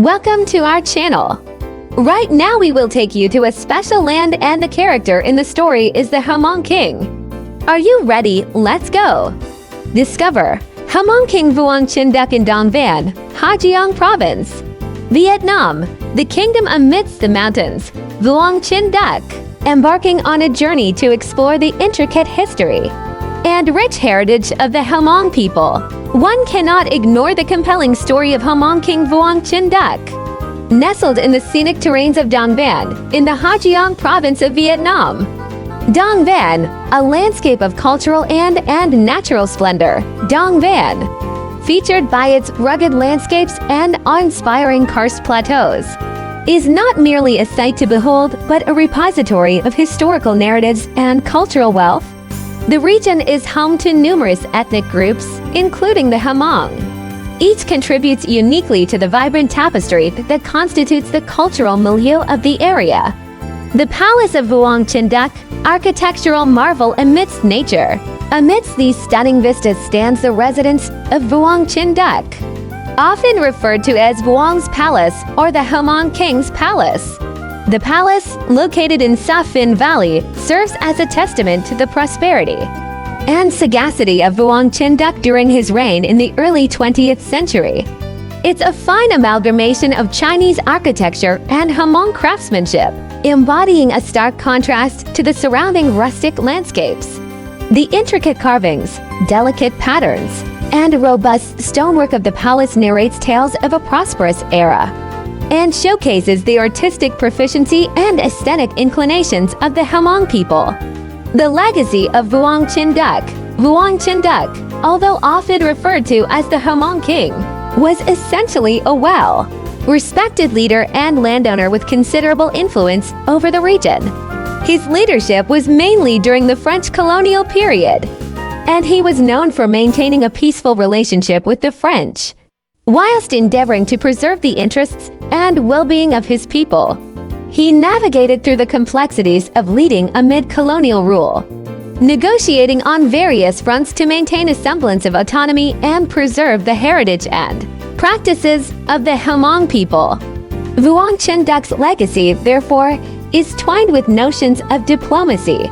Welcome to our channel. Right now we will take you to a special land, and the character in the story is the Hmong king. Are you ready? Let's go! Discover Hmong King Vuong Chinh Duc in Dong Van, Ha Giang Province, Vietnam, the kingdom amidst the mountains, Vuong Chinh Duc, embarking on a journey to explore the intricate history and rich heritage of the Hmong people. One cannot ignore the compelling story of Hmong King Vuong Chinh Duc. Nestled in the scenic terrains of Dong Van, in the Ha Giang province of Vietnam. Dong Van, a landscape of cultural and natural splendor. Dong Van, featured by its rugged landscapes and awe-inspiring karst plateaus, is not merely a sight to behold, but a repository of historical narratives and cultural wealth. The region is home to numerous ethnic groups, including the Hmong. Each contributes uniquely to the vibrant tapestry that constitutes the cultural milieu of the area. The Palace of Vuong Chinh Duc, architectural marvel amidst nature. Amidst these stunning vistas stands the residence of Vuong Chinh Duc, often referred to as Vuong's Palace or the Hmong King's Palace. The palace, located in Sa Phin Valley, serves as a testament to the prosperity and sagacity of Vuong Chinh Duc during his reign in the early 20th century. It's a fine amalgamation of Chinese architecture and Hmong craftsmanship, embodying a stark contrast to the surrounding rustic landscapes. The intricate carvings, delicate patterns, and robust stonework of the palace narrates tales of a prosperous era and showcases the artistic proficiency and aesthetic inclinations of the Hmong people. The legacy of Vuong Chinh Duc. Vuong Chinh Duc, although often referred to as the Hmong king, was essentially a well-respected leader and landowner with considerable influence over the region. His leadership was mainly during the French colonial period, and he was known for maintaining a peaceful relationship with the French, whilst endeavoring to preserve the interests and well-being of his people. He navigated through the complexities of leading amid colonial rule, negotiating on various fronts to maintain a semblance of autonomy and preserve the heritage and practices of the Hmong people. Vuong Chinh Duc's legacy, therefore, is twined with notions of diplomacy,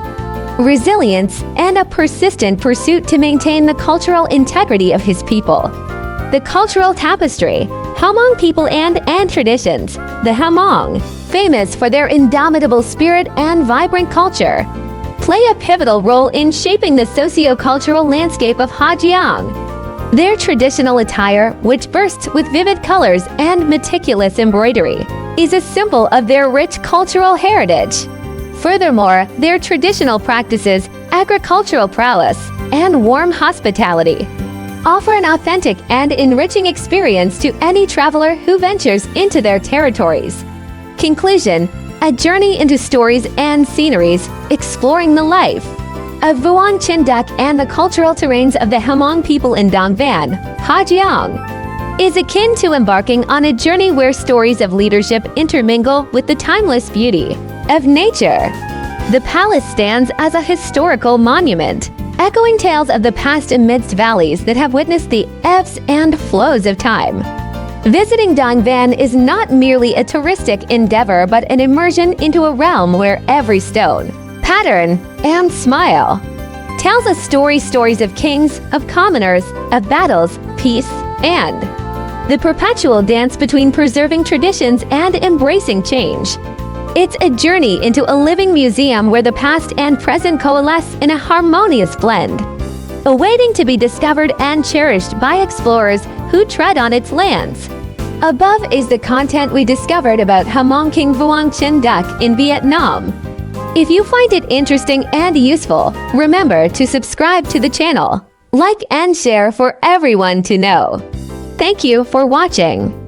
resilience, and a persistent pursuit to maintain the cultural integrity of his people. The cultural tapestry, Hmong people and traditions. The Hmong, famous for their indomitable spirit and vibrant culture, play a pivotal role in shaping the socio-cultural landscape of Ha Giang. Their traditional attire, which bursts with vivid colors and meticulous embroidery, is a symbol of their rich cultural heritage. Furthermore, their traditional practices, agricultural prowess, and warm hospitality offer an authentic and enriching experience to any traveler who ventures into their territories. Conclusion: a journey into stories and sceneries, exploring the life of Vuong Chinh Duc and the cultural terrains of the Hmong people in Dong Van, Ha Giang, is akin to embarking on a journey where stories of leadership intermingle with the timeless beauty of nature. The palace stands as a historical monument, echoing tales of the past amidst valleys that have witnessed the ebbs and flows of time. Visiting Dong Van is not merely a touristic endeavor, but an immersion into a realm where every stone, pattern, and smile tells us stories of kings, of commoners, of battles, peace, and the perpetual dance between preserving traditions and embracing change. It's a journey into a living museum where the past and present coalesce in a harmonious blend, awaiting to be discovered and cherished by explorers who tread on its lands. Above is the content we discovered about Hmong King Vuong Chinh Duc in Vietnam. If you find it interesting and useful, remember to subscribe to the channel, like and share for everyone to know. Thank you for watching.